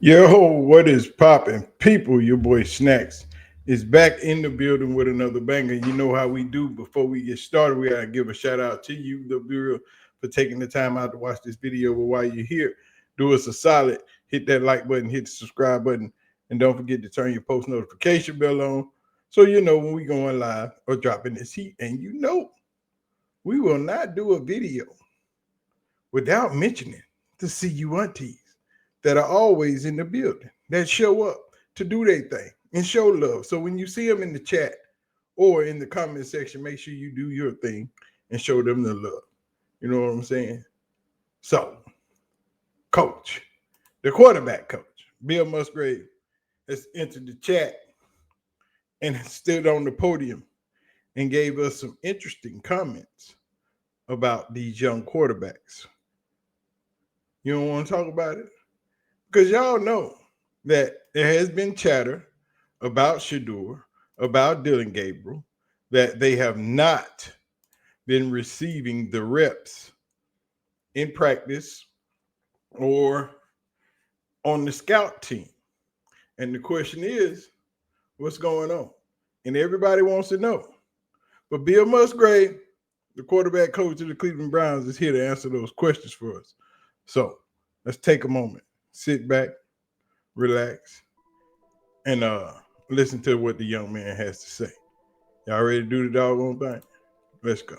Yo, what is poppin'? People, your boy Snacks is back in the building with another banger. You know how we do. Before we get started, we gotta give a shout out to you, the viewer, for taking the time out to watch this video. But while you're here, do us a solid. Hit that like button, hit the subscribe button, and don't forget to turn your post notification bell on so you know when we going live or dropping this heat. And you know, we will not do a video without mentioning the CU aunties that are always in the building, that show up to do their thing and show love. So when you see them in the chat or in the comment section, make sure you do your thing and show them the love. You know what I'm saying? So, coach, the quarterback coach, Bill Musgrave, has entered the chat and stood on the podium and gave us some interesting comments about these young quarterbacks. You don't want to talk about it? Because y'all know that there has been chatter about Shedeur, about Dylan Gabriel, that they have not been receiving the reps in practice or on the scout team. And the question is, what's going on? And everybody wants to know. But Bill Musgrave, the quarterback coach of the Cleveland Browns, is here to answer those questions for us. So let's take a moment, sit back, relax, and listen to what the young man has to say. Y'all ready to do the doggone thing? Let's go.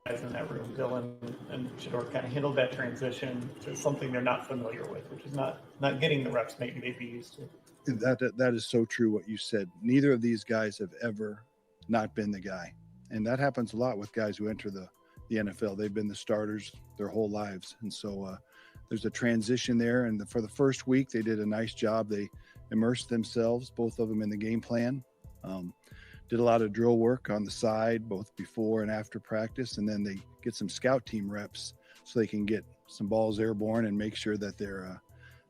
Guys in that room, Dylan and Shedeur, kind of handled that transition to something they're not familiar with, which is not getting the reps maybe they'd be used to. That is so true what you said. Neither of these guys have ever not been the guy. And that happens a lot with guys who enter the NFL. They've been the starters their whole lives. And so there's a transition there. And for the first week, they did a nice job. They immersed themselves, both of them, in the game plan. Did a lot of drill work on the side, both before and after practice. And then they get some scout team reps so they can get some balls airborne and make sure that they're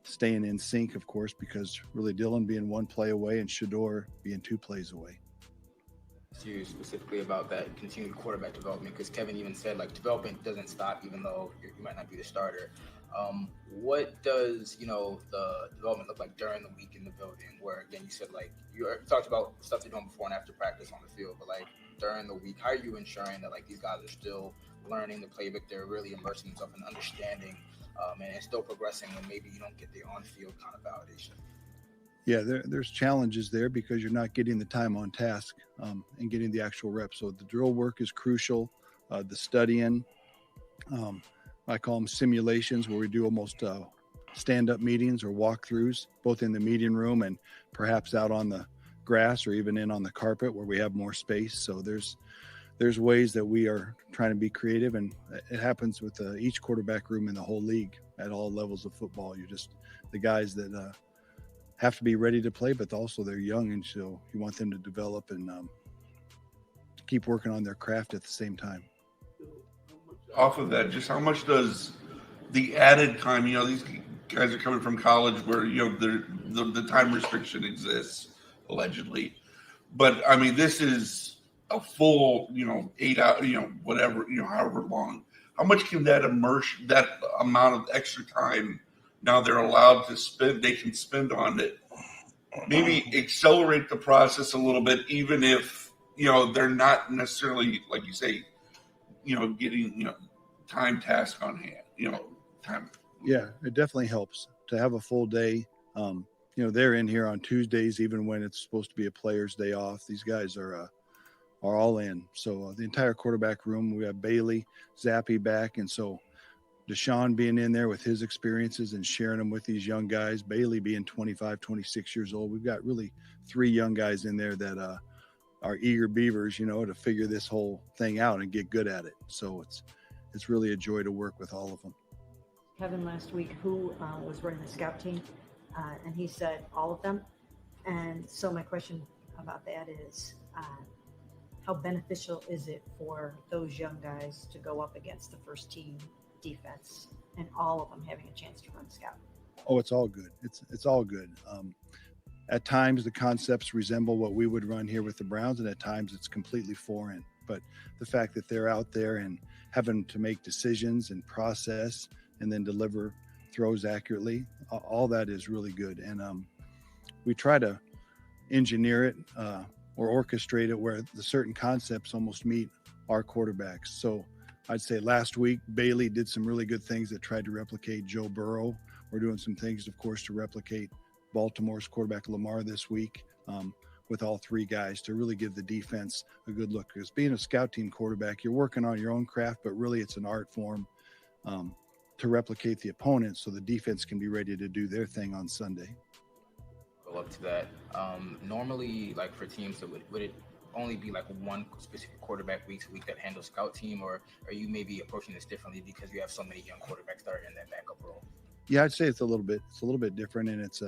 staying in sync, of course, because really Dylan being one play away and Shedeur being 2 plays away. You specifically about that continued quarterback development, because Kevin even said like development doesn't stop even though you might not be the starter. What does the development look like during the week in the building, where again you said like you talked about stuff they're doing before and after practice on the field, but like during the week, how are you ensuring that like these guys are still learning the playbook, they're really immersing themselves in understanding and still progressing when maybe you don't get the on-field kind of validation? Yeah, there's challenges there because you're not getting the time on task and getting the actual reps. So the drill work is crucial. The studying, I call them simulations, where we do almost stand-up meetings or walkthroughs, both in the meeting room and perhaps out on the grass or even in on the carpet where we have more space. So there's ways that we are trying to be creative, and it happens with each quarterback room in the whole league at all levels of football. You're just the guys that have to be ready to play, but also they're young, and so you want them to develop and keep working on their craft at the same time. Off of that, just how much does the added time, these guys are coming from college where, the time restriction exists, allegedly. But, I mean, this is a full, 8 hour, whatever, however long. How much can that amount of extra time now they're allowed to spend, they can spend on it, maybe accelerate the process a little bit, even if, they're not necessarily, like you say, getting, time task on hand, time. Yeah, it definitely helps to have a full day. They're in here on Tuesdays, even when it's supposed to be a player's day off. These guys are all in. So the entire quarterback room, we have Bailey, Zappy back. And so Deshaun being in there with his experiences and sharing them with these young guys, Bailey being 25, 26 years old. We've got really 3 young guys in there that are eager beavers, to figure this whole thing out and get good at it. So it's really a joy to work with all of them. Kevin last week, who was running the scout team, and he said all of them. And so my question about that is, how beneficial is it for those young guys to go up against the first team defense and all of them having a chance to run scout? Oh, it's all good. It's all good. At times the concepts resemble what we would run here with the Browns, and at times it's completely foreign. but the fact that they're out there and having to make decisions and process and then deliver throws accurately, all that is really good. And we try to engineer it or orchestrate it where the certain concepts almost meet our quarterbacks. So I'd say last week, Bailey did some really good things that tried to replicate Joe Burrow. We're doing some things, of course, to replicate Baltimore's quarterback Lamar this week with all three guys to really give the defense a good look. Because being a scout team quarterback, you're working on your own craft, but really it's an art form to replicate the opponent so the defense can be ready to do their thing on Sunday. Go up to that. Normally, like for teams, so would it only be like one specific quarterback week to week that handles scout team, or are you maybe approaching this differently because you have so many young quarterbacks that are in that backup role? Yeah, I'd say it's a little bit different, and it's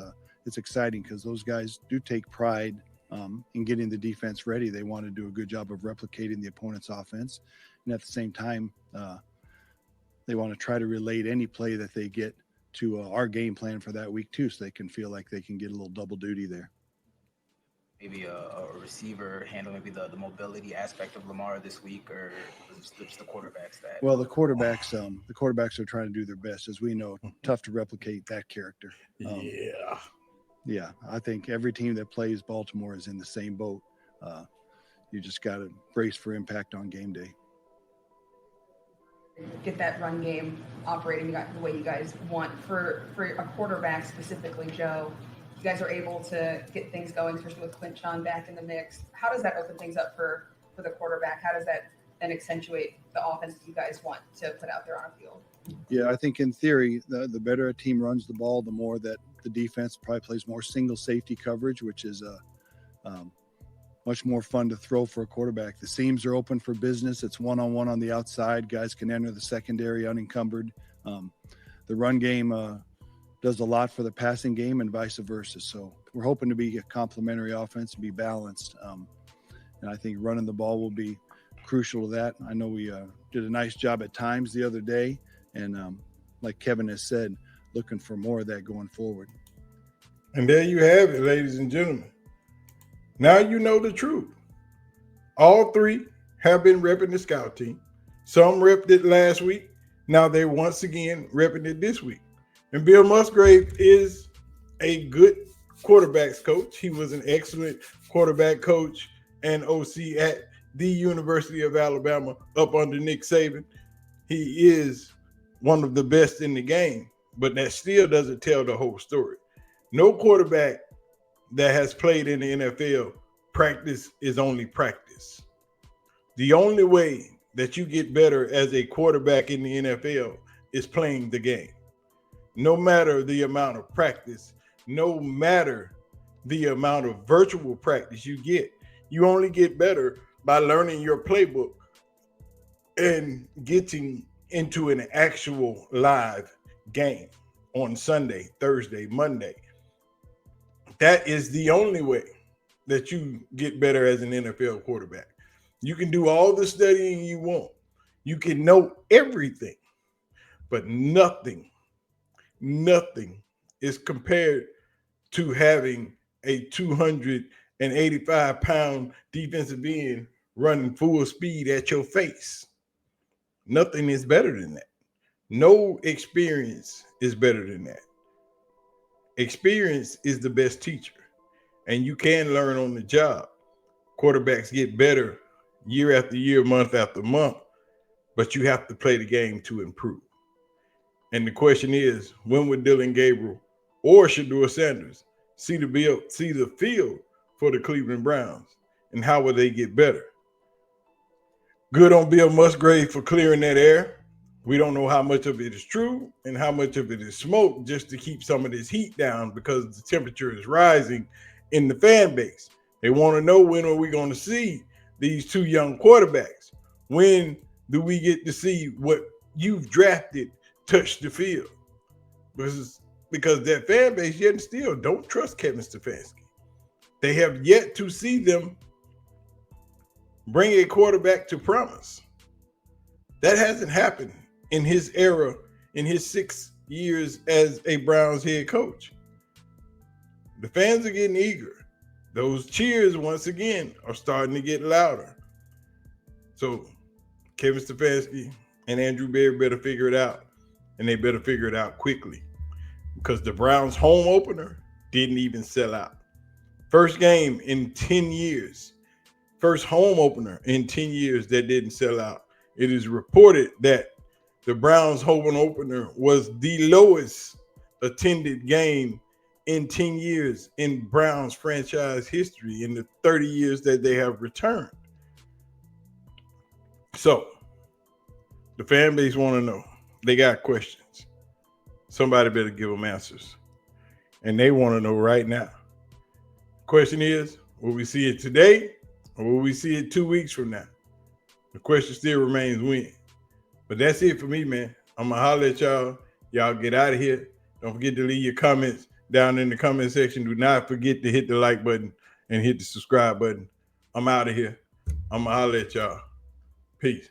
exciting because those guys do take pride in getting the defense ready. They want to do a good job of replicating the opponent's offense, and at the same time, they want to try to relate any play that they get to our game plan for that week too, so they can feel like they can get a little double duty there. Maybe a receiver handle maybe the mobility aspect of Lamar this week, or just the quarterbacks that? Well, the quarterbacks are trying to do their best, as we know. Tough to replicate that character. Yeah, I think every team that plays Baltimore is in the same boat. You just got to brace for impact on game day. Get that run game operating the way you guys want. For a quarterback specifically, Joe, you guys are able to get things going, especially with Clint John back in the mix. How does that open things up for the quarterback? How does that then accentuate the offense that you guys want to put out there on a field? Yeah, I think in theory, the better a team runs the ball, the more that the defense probably plays more single safety coverage, which is much more fun to throw for a quarterback. The seams are open for business. It's one-on-one on the outside. Guys can enter the secondary unencumbered. The run game does a lot for the passing game and vice versa. So we're hoping to be a complementary offense and be balanced. And I think running the ball will be crucial to that. I know we did a nice job at times the other day. And like Kevin has said, looking for more of that going forward. And there you have it, ladies and gentlemen. Now you know the truth. All three have been repping the scout team. Some repped it last week. Now they're once again repping it this week. And Bill Musgrave is a good quarterbacks coach. He was an excellent quarterback coach and OC at the University of Alabama up under Nick Saban. He is one of the best in the game, but that still doesn't tell the whole story. No quarterback that has played in the NFL, practice is only practice. The only way that you get better as a quarterback in the NFL is playing the game. No matter the amount of practice, no matter the amount of virtual practice you get, you only get better by learning your playbook and getting into an actual live game on Sunday, Thursday, Monday. That is the only way that you get better as an NFL quarterback. You can do all the studying you want. You can know everything, but nothing is compared to having a 285-pound defensive end running full speed at your face. Nothing is better than that. No experience is better than that. Experience is the best teacher, and you can learn on the job. Quarterbacks get better year after year, month after month, but you have to play the game to improve. And the question is, when would Dylan Gabriel or Shedeur Sanders see the field for the Cleveland Browns, and how will they get better? Good on Bill Musgrave for clearing that air. We don't know how much of it is true and how much of it is smoke, just to keep some of this heat down, because the temperature is rising in the fan base. They want to know, when are we going to see these two young quarterbacks? When do we get to see what you've drafted touch the field? Because that fan base yet and still don't trust Kevin Stefanski. They have yet to see them bring a quarterback to promise. That hasn't happened in his era, in his 6 years as a Browns head coach. The fans are getting eager. Those cheers, once again, are starting to get louder. So Kevin Stefanski and Andrew Berry better figure it out, and they better figure it out quickly, because the Browns' home opener didn't even sell out. First game in 10 years. First home opener in 10 years that didn't sell out. It is reported that the Browns' home opener was the lowest attended game in 10 years in Browns franchise history in the 30 years that they have returned. So the fan base want to know. They got questions. Somebody better give them answers. And they want to know right now. Question is, will we see it today or will we see it 2 weeks from now? The question still remains when. But that's it for me, man. I'm going to holler at y'all. Y'all get out of here. Don't forget to leave your comments down in the comment section. Do not forget to hit the like button and hit the subscribe button. I'm out of here. I'm going to holler at y'all. Peace.